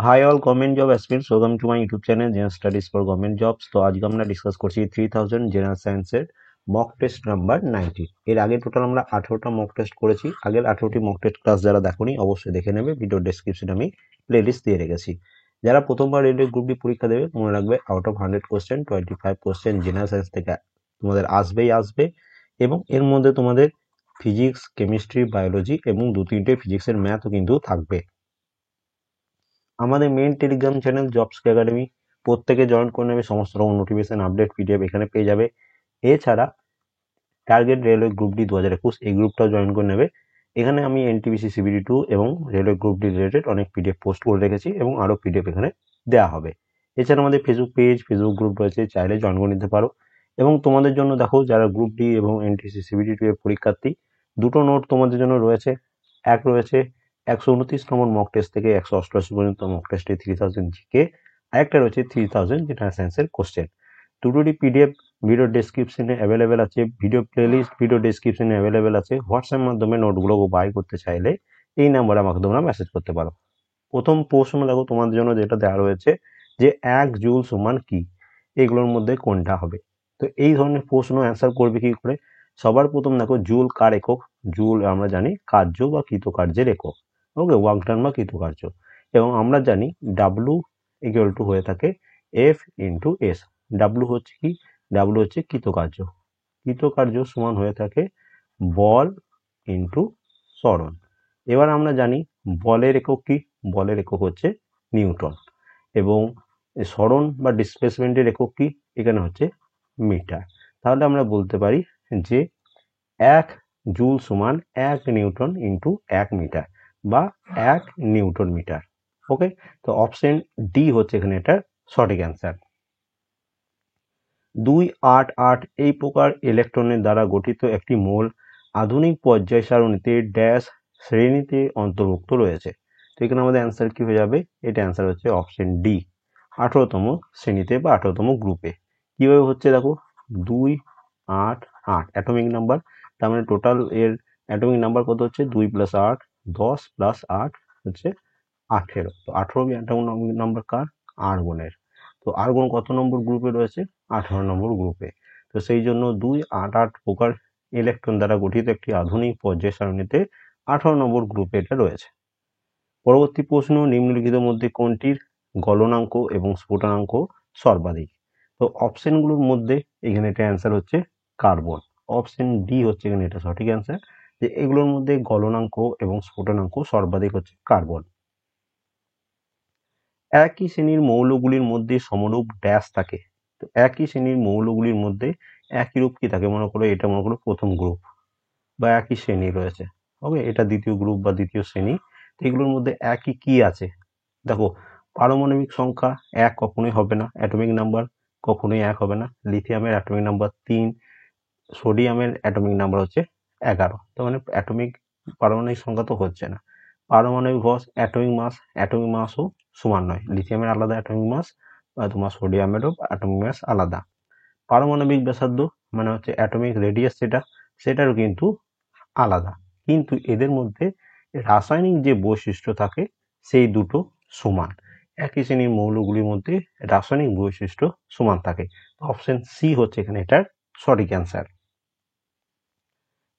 High all government job aspirants, welcome to my YouTube channel general studies for government jobs. তো আজকে আমরা discuss করছি 3000 general সায়েন্সের mock test number 90। এর আগে টোটাল আমরা 18টা মক টেস্ট করেছি। আগের 18টি মক টেস্ট ক্লাস যারা দেখোনি অবশ্যই দেখে নেবে, ভিডিও ডেসক্রিপশনে আমি প্লেলিস্ট দিয়ে রেখেছি। যারা প্রথমবার রেলওয়ে গ্রুপ ডি পরীক্ষা দেবে মনে রাখবে, out of 100 question 25 question general science থেকে তোমাদের আসবে, এবং এর মধ্যে তোমাদের ফিজিক্স, কেমিস্ট্রি, বায়োলজি এবং 2-3টে ফিজিক্সের ম্যাথও কিন্তু থাকবে। আমাদের main Telegram channel jobs academy, প্রত্যেকে জয়েন করে নেবে। সমস্ত রকম নোটিফিকেশন, আপডেট, পিডিএফ এখানে পেয়ে যাবে। এছাড়া টার্গেট রেলওয়ে গ্রুপ ডি 2021 এই গ্রুপটাও জয়েন করে নেবে। এখানে আমি এনটিপিসি সিবিডি 2 এবং রেলওয়ে গ্রুপ ডি রিলেটেড অনেক পিডিএফ পোস্ট করে রেখেছি এবং আরও পিডিএফ এখানে দেওয়া হবে। এছাড়া আমাদের ফেসবুক পেজ, ফেসবুক গ্রুপ রয়েছে, চাইলে জয়েন করে নিতে পারো। এবং তোমাদের জন্য দেখো, যারা গ্রুপ ডি এবং এনটিপিসি সিবিডি 2 এর পরীক্ষার্থী, দুটো নোট তোমাদের জন্য রয়েছে। এক রয়েছে 129 নম্বর মক টেস্ট থেকে 188 পর্যন্ত মক টেস্টে 3000 জিকে, আরেকটা রয়েছে 3000 জেনারেল সায়েন্সের কোশ্চেন। দুটোরই পিডিএফ ভিডিও ডেসক্রিপশনে অ্যাভেলেবেল আছে, ভিডিও প্লেলিস্ট ভিডিও ডেসক্রিপশনে অ্যাভেলেবেল আছে। হোয়াটসঅ্যাপ মাধ্যমে নোটগুলো বাই করতে চাইলে এই নাম্বারে আমাকে তোমরা মেসেজ করতে পারো। প্রথম প্রশ্ন দেখো তোমাদের জন্য যেটা দেওয়া রয়েছে, যে 1 জুল সমান কি, এগুলোর মধ্যে কোনটা হবে। তো এই ধরনের প্রশ্ন অ্যান্সার করবে কি করে? সবার প্রথম দেখো, জুল কার একক? জুল আমরা জানি কার্য বা কৃতকার্যের একক, ওকে, ওয়ার্ক ডান বা কৃতকার্য। এবং আমরা জানি ডাব্লু ইকুয়াল টু হয়ে থাকে এফ ইন্টু এস। ডাব্লু হচ্ছে কি? ডাব্লু হচ্ছে কৃতকার্য। কৃতকার্য সমান হয়ে থাকে বল ইন্টু ত্বরণ। এবার আমরা জানি বলের একক কি? বলের একক হচ্ছে নিউটন। এবং ত্বরণ বা ডিসপ্লেসমেন্টের একক কি? এখানে হচ্ছে মিটার। তাহলে আমরা বলতে পারি যে 1 জুল সমান 1 নিউটন ইন্টু 1 মিটার বা 1 নিউটন মিটার। ওকে, তো অপশন ডি হচ্ছে এখানে এটার সঠিক অ্যান্সার। 288 এই প্রকার ইলেকট্রনের দ্বারা গঠিত একটি মোল আধুনিক পর্যায় সারণীতে ড্যাশ শ্রেণীতে অন্তর্ভুক্ত রয়েছে। তো এখানে আমাদের অ্যান্সার কি হয়ে যাবে? এটা অ্যান্সার হচ্ছে অপশন ডি, 18তম শ্রেণীতে বা 18তম গ্রুপে। কিভাবে হচ্ছে দেখো, 288 অ্যাটমিক নাম্বার, তার মানে টোটাল এর অ্যাটমিক নাম্বার কত হচ্ছে? 2 + 8 10 + 8 হচ্ছে 18। তো 18 অ্যাটমিক নাম্বার কার? আর্গনের। তো আর্গন কত নম্বর গ্রুপে রয়েছে? 18 নম্বর গ্রুপে। তো সেই জন্য 288 প্রকার ইলেকট্রন দ্বারা গঠিত একটি আধুনিক পর্যায় সারণীতে 18 নম্বর গ্রুপে এটা রয়েছে। পরবর্তী প্রশ্ন, নিম্নলিখিত মধ্যে কোনটির গলনাঙ্ক এবং স্ফুটনাঙ্ক সর্বাধিক? তো অপশনগুলোর মধ্যে এখানে এটা অ্যান্সার হচ্ছে কার্বন। অপশন ডি হচ্ছে এখানে এটা সঠিক অ্যান্সার, যে এগুলোর মধ্যে গলনাঙ্ক এবং স্ফুটনাঙ্ক সর্বাধিক হচ্ছে কার্বন। একই শ্রেণীর মৌলগুলির মধ্যে সমরূপ ড্যাশ থাকে। তো একই শ্রেণীর মৌলগুলির মধ্যে একই রূপ কি থাকে? মনে করো এটা মনে করো প্রথম গ্রুপ বা একই শ্রেণী রয়েছে, ওকে, এটা দ্বিতীয় গ্রুপ বা দ্বিতীয় শ্রেণী। তো এগুলোর মধ্যে একই কি আছে? দেখো, পারমাণবিক সংখ্যা 1 কখনোই হবে না, অ্যাটমিক নাম্বার কখনোই 1 হবে না। লিথিয়ামের অ্যাটমিক নাম্বার 3, সোডিয়ামের অ্যাটমিক নাম্বার হচ্ছে 11। তো মানে পারমাণবিক সংখ্যা তো হচ্ছে না। পারমাণবিক ভর, অ্যাটমিক মাসও সমান নয়। লিথিয়ামের আলাদা অ্যাটমিক মাস, তোমার সোডিয়ামেরও অ্যাটমিক মাস আলাদা। পারমাণবিক ব্যাসার্ধ মানে হচ্ছে অ্যাটমিক রেডিয়াস, সেটারও কিন্তু আলাদা। কিন্তু এদের মধ্যে রাসায়নিক যে বৈশিষ্ট্য থাকে সেই দুটো সমান। একই শ্রেণীর মৌলগুলির মধ্যে রাসায়নিক বৈশিষ্ট্য সমান থাকে। অপশন সি হচ্ছে এখানে এটার সঠিক অ্যান্সার।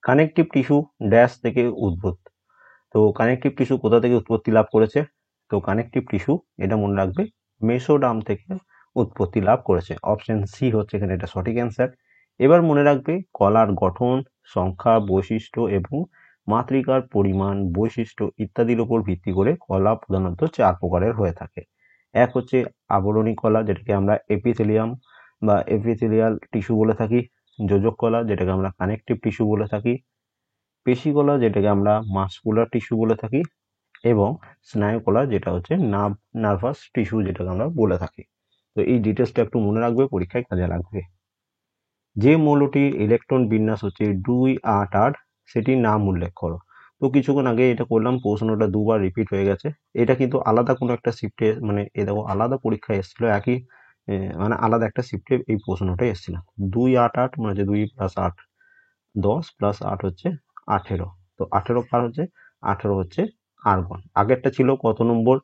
কানেকটিভ টিস্যু ড্যাশ থেকে উদ্ভূত। তো কানেকটিভ টিস্যু কোথা থেকে উৎপত্তি লাভ করেছে? তো কানেকটিভ টিস্যু, এটা মনে রাখবে, মেসোডার্ম থেকে উৎপত্তি লাভ করেছে। অপশন সি হচ্ছে এখানে এটা সঠিক অ্যান্সার। এবার মনে রাখবে, কলার গঠন, সংখ্যা, বৈশিষ্ট্য এবং মাতৃকার পরিমাণ, বৈশিষ্ট্য ইত্যাদির উপর ভিত্তি করে কলা প্রধানত 4 প্রকারের হয়ে থাকে। এক হচ্ছে আবরণী কলা, যেটাকে আমরা এপিথেলিয়াম বা এপিথেলিয়াল টিস্যু বলে থাকি। যোজক কলা, যেটাকে আমরা কানেকটিভ টিস্যু বলে থাকি। পেশি কলা, যেটাকে আমরা মাসকুলার টিস্যু বলে থাকি। এবং স্নায়ু কলা, যেটা হচ্ছে নার্ভাস টিস্যু, যেটাকে আমরা বলে থাকি। তো এই ডিটেলসটা একটু মনে রাখবে, পরীক্ষায় কাজে লাগবে। যে মৌলটির ইলেকট্রন বিন্যাস হচ্ছে 288 সেটির নাম উল্লেখ করো। তো কিছুক্ষণ আগে এটা করলাম, প্রশ্নটা দুবার রিপিট হয়ে গেছে। এটা কিন্তু আলাদা কোনো একটা শিফটে, মানে এ দেখো আলাদা পরীক্ষায় এসেছিল, একই মানে আলাদা একটা শিফটে এই প্রশ্নটা এসেছিল। 288 মানে হচ্ছে 2 + 8 10 + 8 হচ্ছে 18। তো 18 কার হচ্ছে? 18 হচ্ছে আর্গন। আগেরটা ছিল কত নম্বর?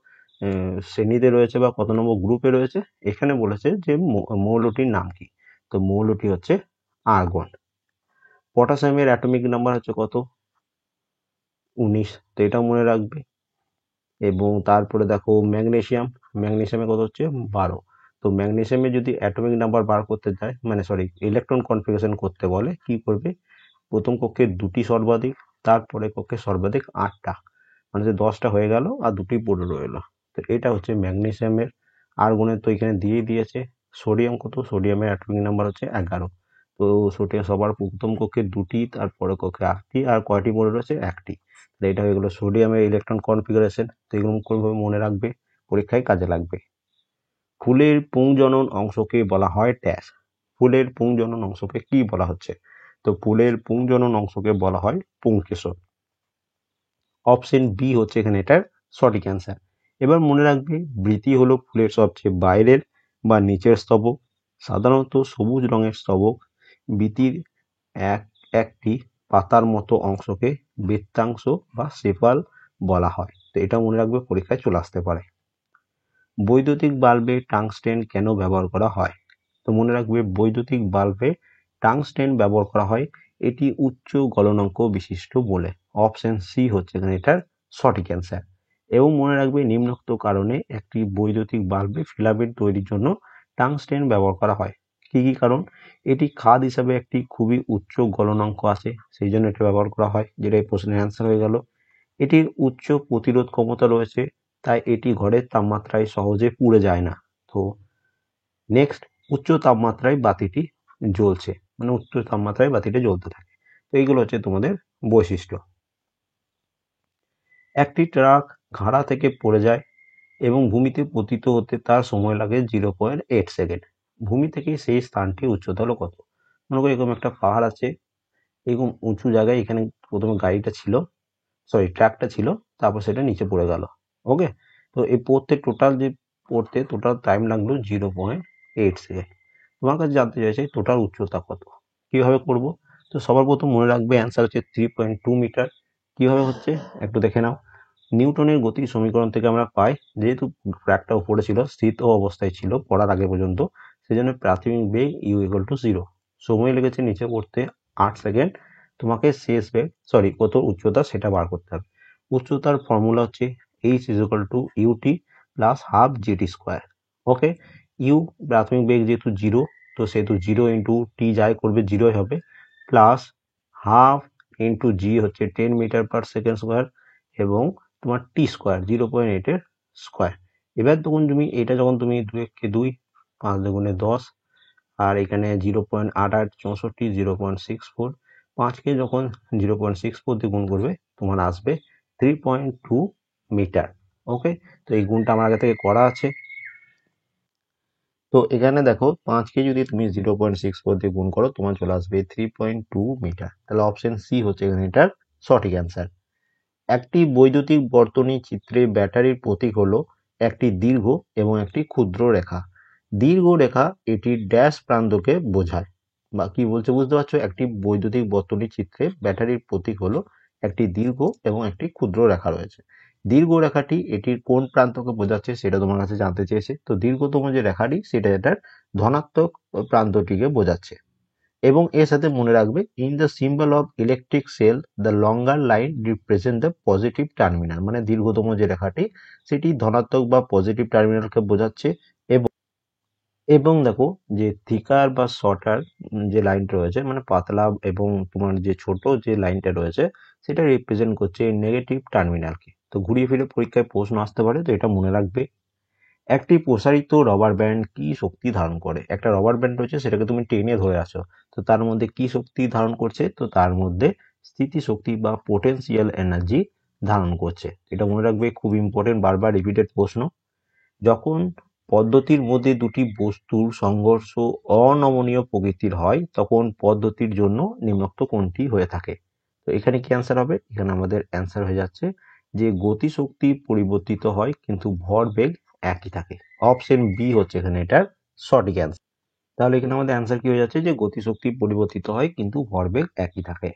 শ্রেণীতে রয়েছে বা কত নম্বর গ্রুপে রয়েছে, এখানে বলেছে যে মৌলটির নাম কি। তো মৌলটি হচ্ছে আর্গন। পটাশিয়ামের অ্যাটমিক নাম্বার হচ্ছে কত? 19, তো এটাও মনে রাখবে। এবং তারপরে দেখো ম্যাগনেসিয়ামে কত হচ্ছে? 12। তো ম্যাগনেসিয়ামে যদি অ্যাটমিক নাম্বার বার করতে যায়, মানে সরি ইলেকট্রন কনফিগারেশন করতে বলে, কি করবে? প্রথম কক্ষে 2টি সর্বাধিক, তারপরে কক্ষে সর্বাধিক 8টা, মানে যে 10টা হয়ে গেল আর 2টি পড়ে রইলো। তো এটা হচ্ছে ম্যাগনেসিয়ামের। আর্গনের তো এখানে দিয়েই দিয়েছে। সোডিয়াম কত? সোডিয়ামের অ্যাটমিক নাম্বার হচ্ছে 11। তো সোডিয়াম সবার প্রথম কক্ষে 2টি, তারপরে কক্ষে 8টি, আর কয়টি পড়ে রয়েছে? 1টি। এটা হয়ে গেলো সোডিয়ামের ইলেকট্রন কনফিগারেশন। তো এগুলো কোনোভাবে মনে রাখবে, পরীক্ষায় কাজে লাগবে। ফুলের পুংজনন অংশকে বলা হয় ড্যাশ। ফুলের পুংজনন অংশকে কি বলা হচ্ছে? তো ফুলের পুংজনন অংশকে বলা হয় পুংকেশর। অপশন বি হচ্ছে এখানে এটার সঠিক অ্যান্সার। এবার মনে রাখবে, বৃতি হলো ফুলের সবচেয়ে বাইরের বা নিচের স্তবক। সাধারণত সবুজ রঙের স্তবক। বৃতির একটি পাতার মতো অংশকে বৃত্তাংশ বা সেপাল বলা হয়। তো এটা মনে রাখবে, পরীক্ষায় চলে আসতে পারে। বৈদ্যুতিক বাল্বে টাংস্টেন কেন ব্যবহার করা হয়? তো মনে রাখবে, বৈদ্যুতিক বাল্বে টাংস্টেন ব্যবহার করা হয় এটি উচ্চ গলনাঙ্ক বিশিষ্ট বলে। অপশন সি হচ্ছে এখানে এটার সঠিক অ্যান্সার। এবং মনে রাখবে, নিম্নোক্ত কারণে একটি বৈদ্যুতিক বাল্বে ফিলামেন্ট তৈরির জন্য টাংস্টেন ব্যবহার করা হয়। কি কি কারণ? এটি খাদ হিসাবে একটি খুবই উচ্চ গলনাঙ্ক আছে, সেই জন্য এটা ব্যবহার করা হয়, যেটা এই প্রশ্নের অ্যান্সার হয়ে গেল। এটির উচ্চ প্রতিরোধ ক্ষমতা রয়েছে, তাই এটি ঘরের তাপমাত্রায় সহজে পুড়ে যায় না। তো নেক্সট, উচ্চ তাপমাত্রায় বাতিটি জ্বলছে, মানে উচ্চ তাপমাত্রায় বাতিটা জ্বলতে থাকে। তো এইগুলো হচ্ছে তোমাদের বৈশিষ্ট্য। একটি ট্রাক ঘাড়া থেকে পড়ে যায় এবং ভূমিতে পতিত হতে তার সময় লাগে 0.8 সেকেন্ড। ভূমি থেকে সেই স্থানটির উচ্চতা হলো কত? মনে করো এরকম একটা পাহাড় আছে, এরকম উঁচু জায়গায় এখানে প্রথমে গাড়িটা ছিল, সরি ট্রাকটা ছিল, তারপর সেটা নিচে পড়ে গেল। ওকে, তো এই পড়তে টোটাল টাইম লাগলো 0.8 সেকেন্ড। তোমার কাছে জানতে চাইছে টোটাল উচ্চতা কত। কিভাবে করব? তো সবার প্রথম মনে রাখবে অ্যান্সার হচ্ছে 3.2 মিটার। কিভাবে হচ্ছে একটু দেখে নাও। নিউটনের গতির সমীকরণ থেকে আমরা পাই, যেহেতু ট্র্যাকটা উপরে ছিল, স্থিত অবস্থায় ছিল পড়ার আগে পর্যন্ত, সেই জন্য প্রাথমিক বেগ u=0। সময় লেগেছে নিচে পড়তে 8 সেকেন্ড। তোমাকে শেষ বেগ কত উচ্চতা সেটা বার করতে হবে। উচ্চতার ফর্মুলা হচ্ছে h=ut plus half gt²। Okay, you প্রাথমিক বেগ যেহেতু 0, তো সেহেতু 0 ইন্টু টি যাই করবে 0 হবে, প্লাস হাফ ইন্টু জি হচ্ছে 10 মিটার পার সেকেন্ড স্কোয়ার, এবং তোমার টি স্কোয়ার 0.8 এর স্কোয়ার। এবার তখন তুমি এটা যখন তুমি 2 5 দুগুণে 10, আর এখানে 0.8864, 0.64, 5কে যখন 0.64 দিয়ে গুণ করবে তোমার আসবে 3.2 মিটার। ওকে, তো এই গুণটা আমার আগে থেকে করা আছে। তো এখানে দেখো 5কে যদি তুমি 0.64 দিয়ে গুণ করো, তোমার চলে আসবে 3.2 মিটার। তাহলে অপশন সি হচ্ছে এখানে এটার সঠিক অ্যান্সার। একটি বৈদ্যুতিক বর্তনী চিত্রে ব্যাটারির প্রতীক হলো একটি দীর্ঘ এবং একটি ক্ষুদ্র রেখা। দীর্ঘ রেখা এটির ড্যাশ প্রান্তকে বোঝায়। বা কি বলছে বুঝতে পারছো? একটি বৈদ্যুতিক বর্তনী চিত্রে ব্যাটারির প্রতীক হলো একটি দীর্ঘ এবং একটি ক্ষুদ্র রেখা রয়েছে। দীর্ঘ রেখাটি এটির কোন প্রান্তকে বোঝাচ্ছে সেটা তোমার কাছে জানতে চেয়েছে। তো দীর্ঘতম যে রেখাটি সেটা এটার ধনাত্মক প্রান্তটিকে বোঝাচ্ছে। এবং এর সাথে মনে রাখবে, in the symbol of electric cell the longer line represent the positive terminal, মানে দীর্ঘতম যে রেখাটি সেটি ধনাত্মক বা পজিটিভ টার্মিনালকে বোঝাচ্ছে। এবং এবং দেখো, যে থিকার বা শর্টার যে লাইনটা রয়েছে, মানে পাতলা এবং তোমার যে ছোট যে লাইনটা রয়েছে, সেটা রিপ্রেজেন্ট করছে নেগেটিভ টার্মিনালকে। তো ঘুরিয়ে ফিরে পরীক্ষায় প্রশ্ন আসতে পারে, তো এটা মনে রাখবে। একটি প্রসারিত রবার ব্যান্ড কি শক্তি ধারণ করে? একটা রবার ব্যান্ড রয়েছে, সেটাকে তুমি টেনে ধরে আছো, তো তার মধ্যে কি শক্তি ধারণ করছে? তো তার মধ্যে স্থিতিশক্তি বা পোটেনশিয়াল এনার্জি ধারণ করছে। এটা মনে রাখবে, খুব ইম্পর্টেন্ট, বারবার রিপিটেড প্রশ্ন। যখন পদ্ধতির মধ্যে দুটি বস্তুর সংঘর্ষ অনমনীয় প্রকৃতির হয়, তখন পদ্ধতির জন্য নিম্নোক্ত কোনটি হয়ে থাকে? তো এখানে কি অ্যান্সার হবে? এখানে আমাদের অ্যান্সার হয়ে যাচ্ছে যে গতিশক্তি পরিবর্তিত হয় কিন্তু ভরবেগ একই থাকে। অপশন বি হচ্ছে এখানে এটার সঠিক অ্যান্সার। তাহলে এখানে আমাদের অ্যান্সার কি হয়ে যাচ্ছে, যে গতিশক্তি পরিবর্তিত হয় কিন্তু ভরবেগ একই থাকে।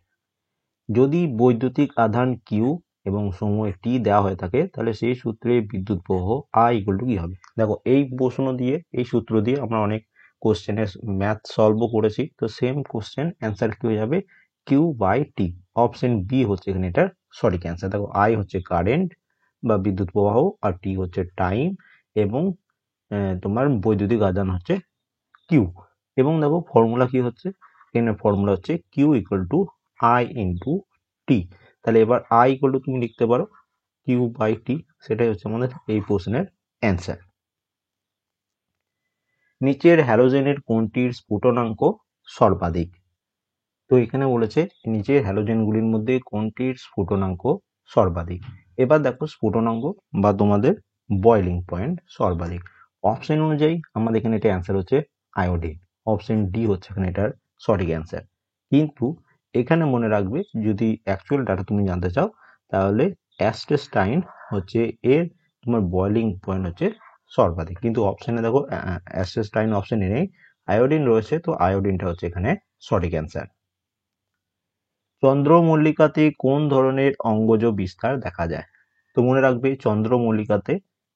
যদি বৈদ্যুতিক আধান কিউ এবং সময় টি দেওয়া হয়ে থাকে, তাহলে সেই সূত্রে বিদ্যুৎ প্রবাহ আই ইকুয়াল টু কি হবে। দেখো এই প্রশ্ন দিয়ে, এই সূত্র দিয়ে আমরা অনেক কোশ্চেনের ম্যাথ সলভও করেছি। তো সেম কোশ্চেন অ্যান্সার কি হয়ে যাবে, Q by T. Option B হচ্ছে এখানে এটার সঠিক অ্যান্সার। দেখো আই হচ্ছে কারেন্ট বা বিদ্যুৎ প্রবাহ, আর টি হচ্ছে টাইম, এবং তোমার বৈদ্যুতিক আধান হচ্ছে কিউ। এবং দেখো ফর্মুলা কি হচ্ছে, এখানে ফর্মুলা হচ্ছে q equal to i into t. তাহলে এবার আই ইকুয়াল টু তুমি লিখতে পারো কিউ বাই টি, সেটাই হচ্ছে আমাদের এই প্রশ্নের অ্যান্সার। নিচের হ্যালোজেনের কোনটির স্ফুটনাঙ্ক সর্বাধিক। তো এখানে বলেছে নিচের হ্যালোজেনগুলির মধ্যে কোনটির স্ফুটনাঙ্ক সর্বাধিক। এবার দেখো স্ফুটনাঙ্ক বা তোমাদের বয়লিং পয়েন্ট সর্বাধিক। অপশন অনুযায়ী আমাদের এখানে এটা অ্যান্সার হচ্ছে আয়োডিন। অপশন ডি হচ্ছে এখানে এটার সঠিক অ্যান্সার। কিন্তু এখানে মনে রাখবে, যদি অ্যাকচুয়াল ডাটা তুমি জানতে চাও, তাহলে অ্যাসটেস্টাইন হচ্ছে এর তোমার বয়লিং পয়েন্ট হচ্ছে সর্বাধিক। কিন্তু অপশনে দেখো অ্যাসটেস্টাইন অপশনে নেই, আয়োডিন রয়েছে, তো আয়োডিনটা হচ্ছে এখানে সঠিক অ্যান্সার। চন্দ্রমল্লিকাতে কোন ধরনের অঙ্গজ বিস্তার দেখা যায়। তো মনে রাখবে চন্দ্রমল্লিকাতে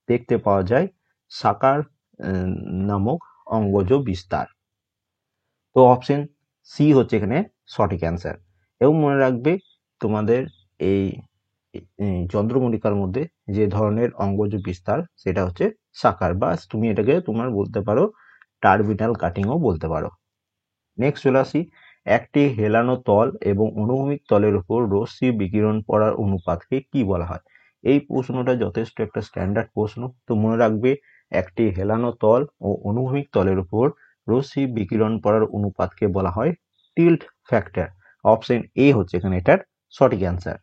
দেখতে পাওয়া যায় সাকার নামক অঙ্গজ বিস্তার। তো অপশন সি হচ্ছে এখানে সঠিক অ্যান্সার। এবং মনে রাখবে তোমাদের এই চন্দ্রমল্লিকার মধ্যে যে ধরনের অঙ্গজ বিস্তার সেটা হচ্ছে সাকার, বা তুমি এটাকে তোমার বলতে পারো টার্বিনাল কাটিংও বলতে পারো। নেক্সট চলে আসি, একটি হেলানো তল এবং অনুভূমিক তলের উপর রশ্মি বিকিরণ পড়ার অনুপাতকে কি বলা হয়। এই প্রশ্নটা যথেষ্ট একটা স্ট্যান্ডার্ড প্রশ্ন। তো মনে রাখবে একটি হেলানো তল ও অনুভূমিক তলের উপর রশ্মি বিকিরণ পড়ার অনুপাতকে বলা হয় টিল্ট ফ্যাক্টর। অপশন এ হচ্ছে এখানে এটার সঠিক অ্যান্সার।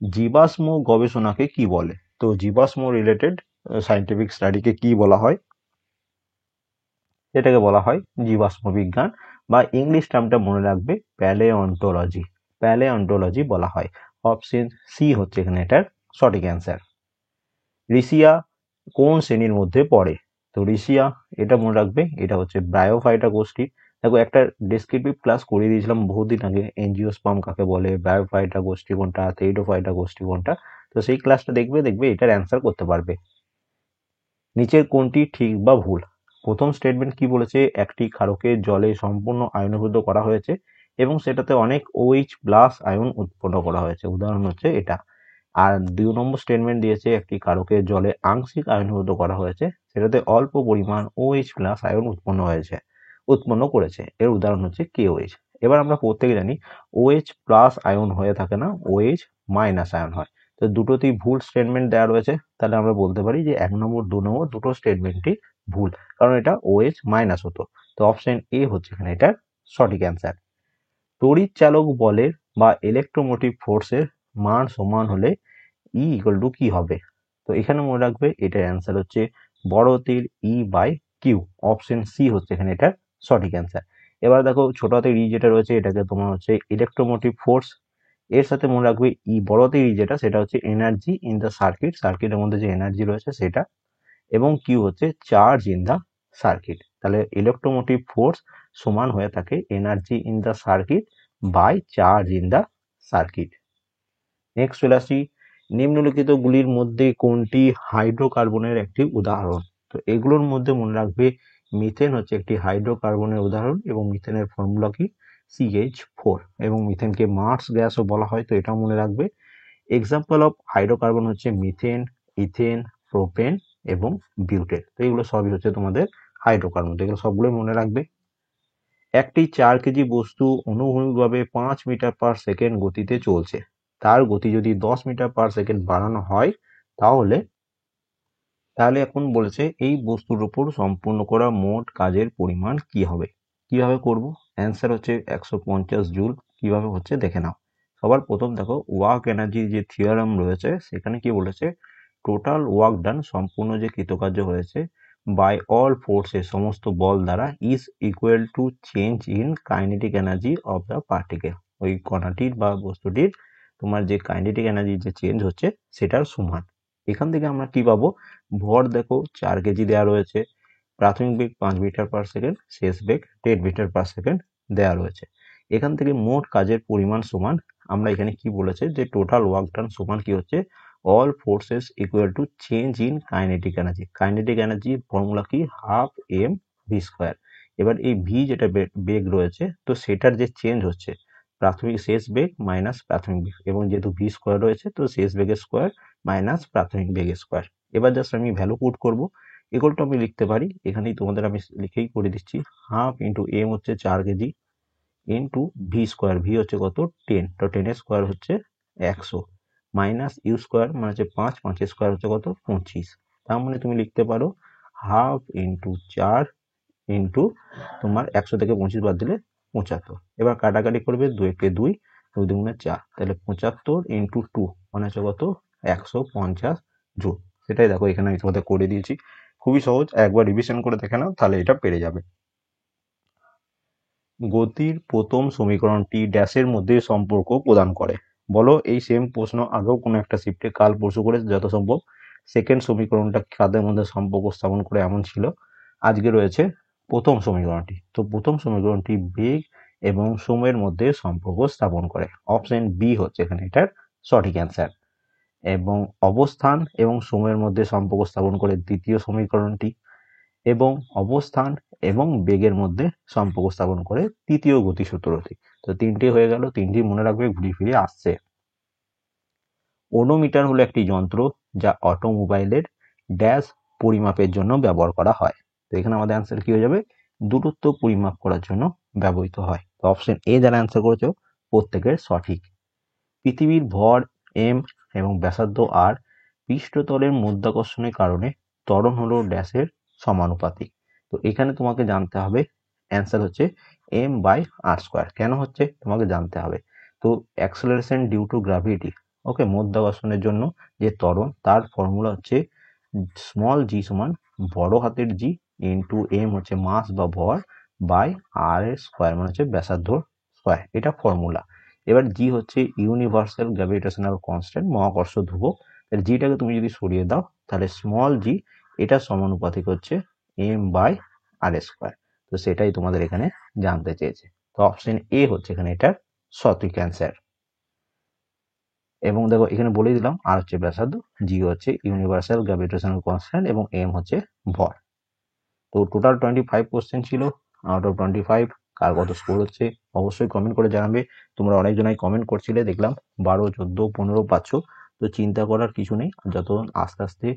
জীবাশ্ম গবেষণাকে কি বলে। তো জীবাশ্ম রিলেটেড সায়েন্টিফিক স্টাডিকে কি বলা হয়, এটাকে বলা হয় জীবাশ্ম বিজ্ঞান, বা ইংলিশ টার্মটা মনে রাখবে প্যালেওন্টোলজি। প্যালেওন্টোলজি বলা হয়। অপশন সি হচ্ছে এখানে এটার সঠিক অ্যান্সার। রিসিয়া কোন শ্রেণীর মধ্যে পড়ে। তো রিসিয়া এটা মনে রাখবে, এটা হচ্ছে ব্রায়োফাইটা গোষ্ঠী। দেখো একটা ডেসক্রিপটিভ ক্লাস করিয়ে দিয়েছিলাম বহুদিন আগে, এনজিওস্পার্ম কাকে বলে, ব্রায়োফাইটা গোষ্ঠী কোনটা, থেইডোফাইটা গোষ্ঠী কোনটা। তো সেই ক্লাসটা দেখবে এটার অ্যান্সার করতে পারবে। নিচের কোনটি ঠিক বা ভুল। প্রথম স্টেটমেন্ট কি বলেছে, একটি ক্ষারকে জলে সম্পূর্ণ আয়নীভূত করা হয়েছে এবং সেটাতে অনেক OH প্লাস আয়ন উৎপন্ন করা হয়েছে, উদাহরণ হচ্ছে এটা। আর 2 নম্বর স্টেটমেন্ট দিয়েছে একটি ক্ষারকে জলে আংশিক আয়নীভূত করা হয়েছে, সেটাতে অল্প পরিমাণ OH প্লাস আয়ন উৎপন্ন করেছে, এর উদাহরণ হচ্ছে KOH। এবার আমরা প্রত্যেকে জানি OH প্লাস আয়ন হয়ে থাকে না, OH মাইনাস আয়ন হয়। তো দুটোতেই ভুল স্টেটমেন্ট দেওয়া রয়েছে, তাহলে আমরা বলতে পারি যে 1 নম্বর 2 নম্বর দুটো স্টেটমেন্টই ভুল, কারণ এটা OH মাইনাস হতো। তো অপশন এ হচ্ছে এখানে এটার সঠিক অ্যান্সার। তড়িৎ চালক বলের বা ইলেকট্রোমোটিভ ফোর্সের মান সমান হলে ই ইকুয়াল টু কি হবে। তো এখানে মনে রাখবে এটার অ্যান্সার হচ্ছে বড় হাতের E by Q. Option C হচ্ছে এখানে এটার সঠিক অ্যান্সার। এবার দেখো ছোট হাতের ই যেটা রয়েছে এটাকে তোমার হচ্ছে ইলেকট্রোমোটিভ ফোর্স, এর সাথে মনে রাখবে ই বড় হাতের ই যেটা সেটা হচ্ছে এনার্জি ইন দ্য সার্কিট, সার্কিটের মধ্যে যে এনার্জি রয়েছে সেটা, এবং কিউ হচ্ছে চার্জ ইন দ্য সার্কিট। তাহলে ইলেকট্রোমোটিভ ফোর্স সমান হয়ে থাকে energy in the circuit by charge in the circuit. Next চলে আসি, নিম্নলিখিত গুলির মধ্যে কোনটি হাইড্রোকার্বনের একটি উদাহরণ। তো এগুলোর মধ্যে মনে রাখবে মিথেন হচ্ছে একটি হাইড্রোকার্বনের উদাহরণ, এবং মিথেনের ফর্মুলা কি CH4, এবং মিথেনকে মার্স গ্যাসও বলা হয়, তো এটাও মনে রাখবে। এক্সাম্পল অফ হাইড্রোকার্বন হচ্ছে মিথেন, ইথেন, প্রোপেন এবং বিউটেন। তো এগুলো সবই হচ্ছে তোমাদের হাইড্রোকার্বন, তো এগুলো সবগুলোই মনে রাখবে। একটি 4 কেজি বস্তু অনুভূমিকভাবে 5 মিটার পার সেকেন্ড গতিতে চলছে, তার গতি যদি 10 মিটার পার সেকেন্ড বাড়ানো হয় তাহলে এখন বলেছে এই বস্তুর উপর সম্পূর্ণ করা মোট কাজের পরিমাণ কি হবে। কিভাবে করব, অ্যান্সার হচ্ছে 150 জুল। কিভাবে হচ্ছে দেখে নাও। সবার প্রথম দেখো ওয়ার্ক এনার্জি যে থিওরাম রয়েছে সেখানে কি বলেছে, টোটাল ওয়ার্ক ডান, সম্পূর্ণ যে কৃতকার্য হয়েছে, বাই অল ফোর্সেস, সমস্ত বল দ্বারা, is equal to change in kinetic energy of the particle. ওই কণাটির বা বস্তুটির তোমার যে কাইনেটিক এনার্জি যে চেঞ্জ হচ্ছে সেটার সমান। এখান থেকে আমরা কি পাবো, ভর দেখো 4 কেজি দেওয়া রয়েছে, প্রাথমিক বেগ 5 মিটার পার সেকেন্ড, শেষ বেগ 10 মিটার পার সেকেন্ড দেওয়া রয়েছে। এখান থেকে মোট কাজের পরিমাণ সমান আমরা এখানে কি বলেছে যে টোটাল ওয়ার্ক ডান সমান কি হচ্ছে all forces equal to change in kinetic energy. Kinetic energy formula কি হাফ এম ভি স্কোয়ার। এবার এই ভি যেটা বেগ রয়েছে তো সেটার যে চেঞ্জ হচ্ছে প্রাথমিক শেষ বেগ মাইনাস প্রাথমিক বেগ, এবং যেহেতু ভি স্কোয়ার রয়েছে তো শেষ বেগের স্কোয়ার মাইনাস প্রাথমিক বেগের স্কোয়ার। এবার জাস্ট আমি ভ্যালু পুট করবো, ইকুয়াল টু আমি লিখতে পারি, এখানেই তোমাদের আমি লিখেই করে দিচ্ছি, হাফ ইন্টু এম হচ্ছে 4 KG into V square, V হচ্ছে কত 10, তো 10 স্কোয়ার হচ্ছে 100 মাইনাস ইউ স্কোয়ার মানে হচ্ছে 5, 5 স্কোয়ার হচ্ছে কত 25। তার মানে তুমি লিখতে পারো হাফ ইন্টু 4 ইন্টু তোমার 100 থেকে 25 বাদ দিলে 75। এবার কাটাকাটি করবে, 2 কে 2, 2 দুগুণে 4, তাহলে 75 ইন্টু 2 মানে হচ্ছে কত 150 জুল। সেটাই দেখো এখানে আমি তোমাদের করে দিয়েছি, খুবই সহজ, একবার রিভিশন করে দেখে নাও তাহলে এটা পেরে যাবে। গতির প্রথম সমীকরণটি ড্যাশের মধ্যে সম্পর্ক প্রদান করে। বলো এই সেম প্রশ্ন আগেও কোনো একটা শিফটে কাল পরশু করে যত সম্ভব সেকেন্ড সমীকরণটা কাদের মধ্যে সম্পর্ক স্থাপন করে এমন ছিল। আজকে রয়েছে প্রথম সমীকরণটি। তো প্রথম সমীকরণটি বেগ এবং সময়ের মধ্যে সম্পর্ক স্থাপন করে। অপশন বি হচ্ছে এখানে এটার সঠিক অ্যান্সার। এবং অবস্থান এবং সময়ের মধ্যে সম্পর্ক স্থাপন করে দ্বিতীয় সমীকরণটি, এবং অবস্থান এবং বেগের মধ্যে সম্পর্ক স্থাপন করে তৃতীয় গতিসূত্রটি। তো তিনটি হয়ে গেল, তিনটি মনে রাখবে, ঘুরে ফিরে আসছে। ওডোমিটার হলো একটি যন্ত্র যা অটোমোবাইলের ড্যাশ পরিমাপের জন্য ব্যবহার করা হয়। তো এখানে আমাদের অ্যান্সার কি হয়ে যাবে, দূরত্ব পরিমাপ করার জন্য ব্যবহৃত হয়। তো অপশন এ যারা অ্যান্সার করেছো প্রত্যেকের সঠিক। পৃথিবীর ভর এম এবং ব্যাসার্ধ আর পৃষ্ঠতলের মধ্যাকর্ষণের কারণে ত্বরণ হলো ড্যাশের সমানুপাতিক। তো এখানে তোমাকে জানতে হবে অ্যান্সার হচ্ছে এম বাই আর স্কোয়ার। কেন হচ্ছে তোমাকে জানতে হবে। তো অ্যাক্সেলারেশন ডিউ টু গ্র্যাভিটি, ওকে, মধ্যাকর্ষণের জন্য যে ত্বরণ তার ফর্মুলা হচ্ছে স্মল জি সমান বড় হাতের জি ইন্টু এম হচ্ছে মাস বা ভর বাই আর এর স্কোয়ার মানে হচ্ছে ব্যাসার্ধ স্কোয়ার, এটা ফর্মুলা। এবার জি হচ্ছে ইউনিভার্সাল গ্র্যাভিটেশনাল কনস্ট্যান্ট, মহাকর্ষ ধ্রুবক। জিটাকে তুমি যদি সরিয়ে দাও তাহলে স্মল জি এটা সমানুপাতিক হচ্ছে এম বাই আর স্কোয়ার। তো সেটাই তোমাদের এখানে জানতে চেয়েছে। তো অপশন এ হচ্ছে এখানে এটার সঠিক অ্যান্সার। এবং দেখো এখানে বলে দিলাম আর হচ্ছে ব্যাসার্ধ, জি হচ্ছে ইউনিভার্সাল গ্র্যাভিটেশনাল কনস্ট্যান্ট এবং এম হচ্ছে ভর। তো টোটাল 25 কোশ্চেন ছিল, আউট অফ 25 কার কত স্কোর হচ্ছে অবশ্যই কমেন্ট করে জানাবে। তোমরা অনেকজনাই কমেন্ট করছিলে, দেখলাম 12, 14, 15 পাচ্ছ। তো চিন্তা করার কিছু নেই, যত আস্তে আস্তে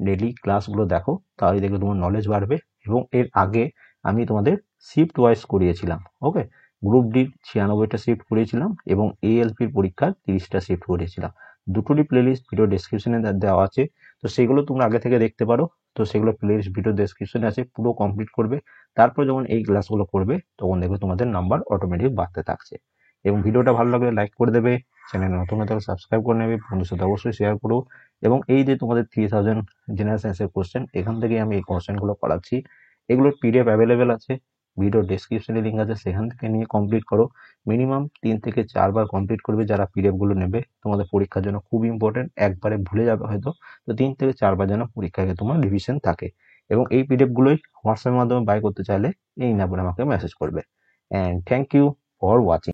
ডেলি ক্লাসগুলো দেখো তাহলে দেখবে তোমার নলেজ বাড়বে। এবং এর আগে আমি তোমাদের শিফট ওয়াইজ করিয়েছিলাম, ওকে, গ্রুপ ডির 96টা শিফট করিয়েছিলাম এবং এএলপির পরীক্ষার 30টা শিফট করিয়েছিলাম। দুটোরই প্লেলিস্ট ভিডিও ডেসক্রিপশনে দেওয়া আছে, তো সেগুলো তোমরা আগে থেকে দেখতে পারো। তো সেগুলো প্লেলিস্ট ভিডিও ডেসক্রিপশনে আছে, পুরো কমপ্লিট করবে। তারপর যখন এই ক্লাসগুলো করবে তখন দেখবে তোমাদের নাম্বার অটোমেটিক বাড়তে থাকছে। এবং ভিডিওটা ভালো লাগলে লাইক করে দেবে, চ্যানেল নতুন হলে সাবস্ক্রাইব করে নেবে, বন্ধুর সাথে অবশ্যই শেয়ার করো। এবং এই যে তোমাদের 3000 জেনারেল সায়েন্সের কোশ্চেন, এখান থেকে আমি এই কোশ্চেনগুলো করাচ্ছি, এগুলোর পিডিএফ অ্যাভেলেবেল আছে, ভিডিও ডেসক্রিপশনে লিঙ্ক আছে, সেখান থেকে নিয়ে কমপ্লিট করো। মিনিমাম 3 থেকে 4 বার কমপ্লিট করবে যারা পিডিএফ গুলো নেবে, তোমাদের পরীক্ষার জন্য খুব ইম্পর্টেন্ট, একবারে ভুলে যাবে হয়তো। তো 3 থেকে 4 বার যেন পরীক্ষায় তোমার রিভিশন থাকে। এবং এই পিডিএফ গুলোই হোয়াটসঅ্যাপের মাধ্যমে বাই করতে চাইলে এই নাম্বারে আমাকে মেসেজ করবে। And thank you for watching.